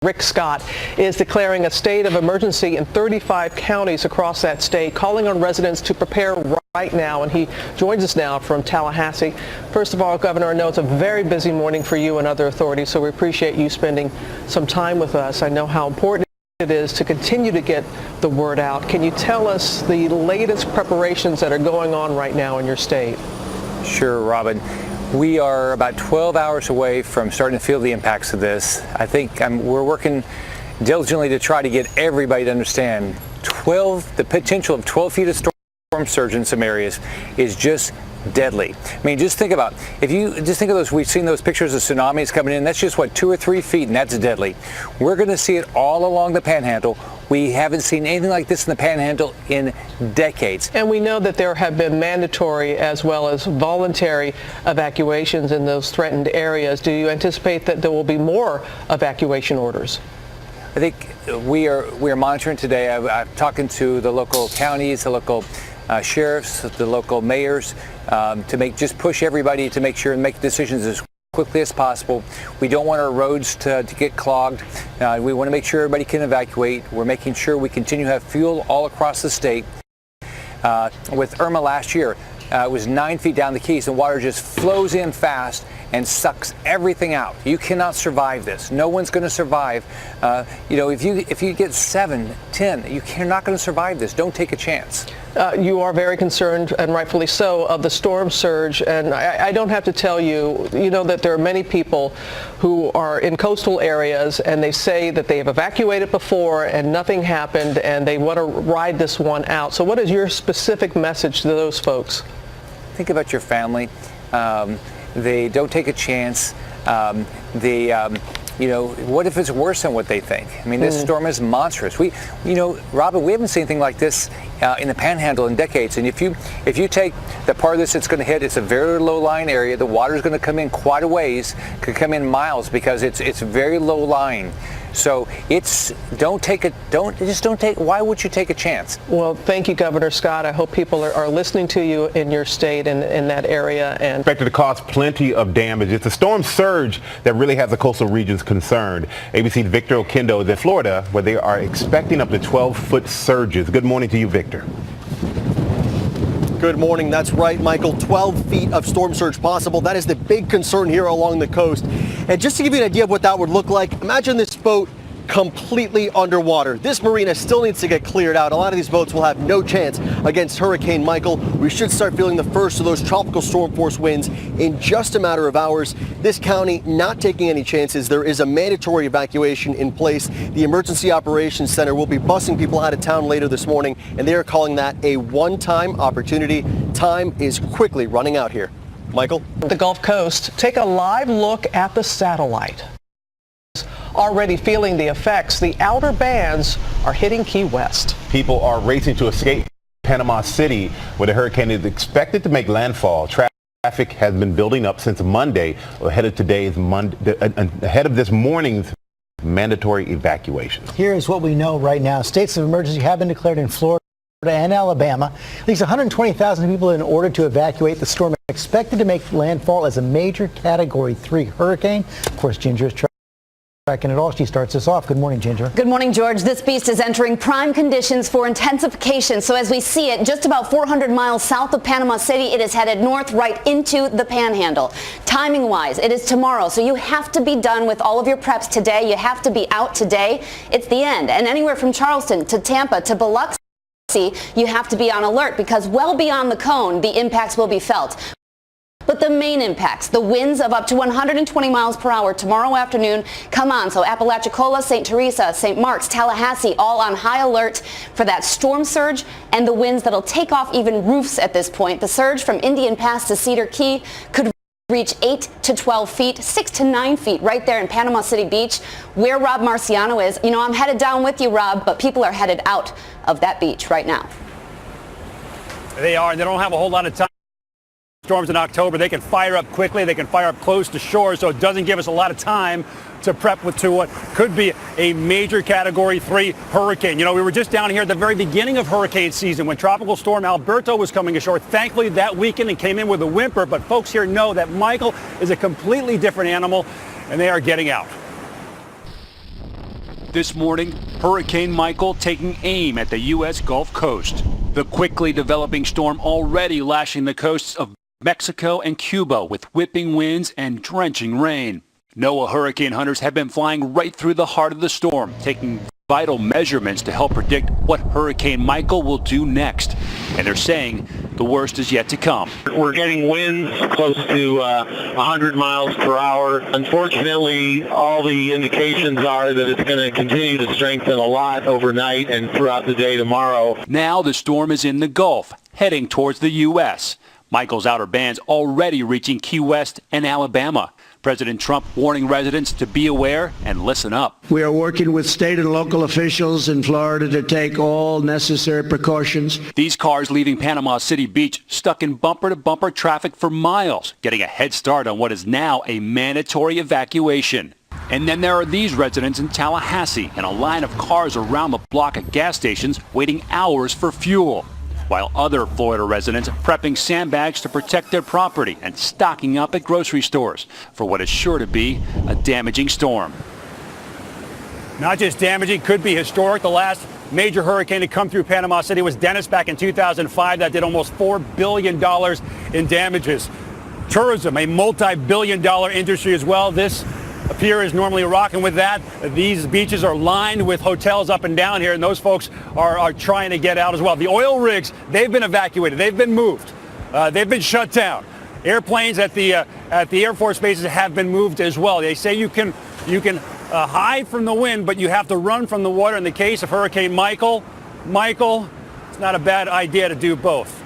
Rick Scott is declaring a state of emergency in 35 counties across that state, calling on residents to prepare right now. And he joins us now from Tallahassee. First of all, Governor, I know it's a very busy morning for you and other authorities, so we appreciate you spending some time with us. I know how important it is to continue to get the word out. Can you tell us the latest preparations that are going on right now in your state? Sure, Robin. We are about 12 hours away from starting to feel the impacts of this. I think we're working diligently to try to get everybody to understand the potential of 12 feet of storm surge in some areas is just deadly. I mean, just think about, if you just think of those, we've seen those pictures of tsunamis coming in, that's just what, 2 or 3 feet, and that's deadly. We're going to see it all along the Panhandle. We haven't seen anything like this in the Panhandle in decades. And we know that there have been mandatory as well as voluntary evacuations in those threatened areas. Do you anticipate that there will be more evacuation orders? I think we are monitoring today. I'm talking to the local counties, the local sheriffs, the local mayors, to push everybody to make sure and make decisions as quickly as possible. We don't want our roads to get clogged. We want to make sure everybody can evacuate. We're making sure we continue to have fuel all across the state. With Irma last year, it was 9 feet down the Keys, and water just flows in fast and sucks everything out. You cannot survive this. No one's going to survive. If you get 7, 10, you're not going to survive this. Don't take a chance. You are very concerned, and rightfully so, of the storm surge. And I don't have to tell you, that there are many people who are in coastal areas, and they say that they have evacuated before and nothing happened, and they want to ride this one out. So what is your specific message to those folks? Think about your family. They don't take a chance. What if it's worse than what they think? I mean, this storm is monstrous. Robin, we haven't seen anything like this in the Panhandle in decades. And if you take the part of this that's going to hit, it's a very low-lying area. The water is going to come in quite a ways, could come in miles because it's very low-lying. So why would you take a chance? Well, thank you, Governor Scott. I hope people are listening to you in your state and in that area. And expected to cause plenty of damage. It's a storm surge that really has the coastal regions concerned. ABC's Victor Okendo is in Florida, where they are expecting up to 12-foot surges. Good morning to you, Victor. Good morning. That's right, Michael. 12 feet of storm surge possible. That is the big concern here along the coast. And just to give you an idea of what that would look like, imagine this boat completely underwater. This marina still needs to get cleared out. A lot of these boats will have no chance against Hurricane Michael. We should start feeling the first of those tropical storm force winds in just a matter of hours. This county not taking any chances. There is a mandatory evacuation in place. The Emergency Operations Center will be busing people out of town later this morning, and they are calling that a one-time opportunity. Time is quickly running out here. Michael? The Gulf Coast, take a live look at the satellite. Already feeling the effects, the outer bands are hitting Key West. People are racing to escape Panama City, where the hurricane is expected to make landfall. Traffic has been building up since Monday, ahead of this morning's mandatory evacuation. Here is what we know right now. States of emergency have been declared in Florida and Alabama. At least 120,000 people have been ordered to evacuate. The storm expected to make landfall as a major Category 3 hurricane. Of course, Ginger is tracking it all. She starts us off. Good morning, Ginger. Good morning, George. This beast is entering prime conditions for intensification. So as we see it, just about 400 miles south of Panama City, it is headed north right into the Panhandle. Timing-wise, it is tomorrow. So you have to be done with all of your preps today. You have to be out today. It's the end. And anywhere from Charleston to Tampa to Biloxi, you have to be on alert because well beyond the cone, the impacts will be felt. But the main impacts, the winds of up to 120 miles per hour tomorrow afternoon, come on. So Apalachicola, St. Teresa, St. Mark's, Tallahassee, all on high alert for that storm surge and the winds that'll take off even roofs at this point. The surge from Indian Pass to Cedar Key could reach 8 to 12 feet, 6 to 9 feet right there in Panama City Beach, where Rob Marciano is. I'm headed down with you, Rob, but people are headed out of that beach right now. They are, and they don't have a whole lot of time. Storms in October, they can fire up quickly, they can fire up close to shore, so it doesn't give us a lot of time to prep to what could be a major Category 3 hurricane. We were just down here at the very beginning of hurricane season when Tropical Storm Alberto was coming ashore. Thankfully, that weekend it came in with a whimper, but folks here know that Michael is a completely different animal, and they are getting out. This morning, Hurricane Michael taking aim at the U.S. Gulf Coast. The quickly developing storm already lashing the coasts of Mexico and Cuba with whipping winds and drenching rain. NOAA hurricane hunters have been flying right through the heart of the storm, taking vital measurements to help predict what Hurricane Michael will do next. And they're saying the worst is yet to come. We're getting winds close to 100 miles per hour. Unfortunately, all the indications are that it's going to continue to strengthen a lot overnight and throughout the day tomorrow. Now the storm is in the Gulf, heading towards the U.S. Michael's outer bands already reaching Key West and Alabama. President Trump warning residents to be aware and listen up. We are working with state and local officials in Florida to take all necessary precautions. These cars leaving Panama City Beach stuck in bumper-to-bumper traffic for miles, getting a head start on what is now a mandatory evacuation. And then there are these residents in Tallahassee in a line of cars around the block at gas stations waiting hours for fuel, while other Florida residents prepping sandbags to protect their property and stocking up at grocery stores for what is sure to be a damaging storm. Not just damaging, could be historic. The last major hurricane to come through Panama City was Dennis back in 2005. That did almost $4 billion in damages. Tourism, a multi-billion-dollar industry as well. This pier is normally rocking with that. These beaches are lined with hotels up and down here, and those folks are trying to get out as well. The oil rigs, they've been evacuated. They've been moved. They've been shut down. Airplanes at the Air Force bases have been moved as well. They say you can hide from the wind, but you have to run from the water. In the case of Hurricane Michael, it's not a bad idea to do both.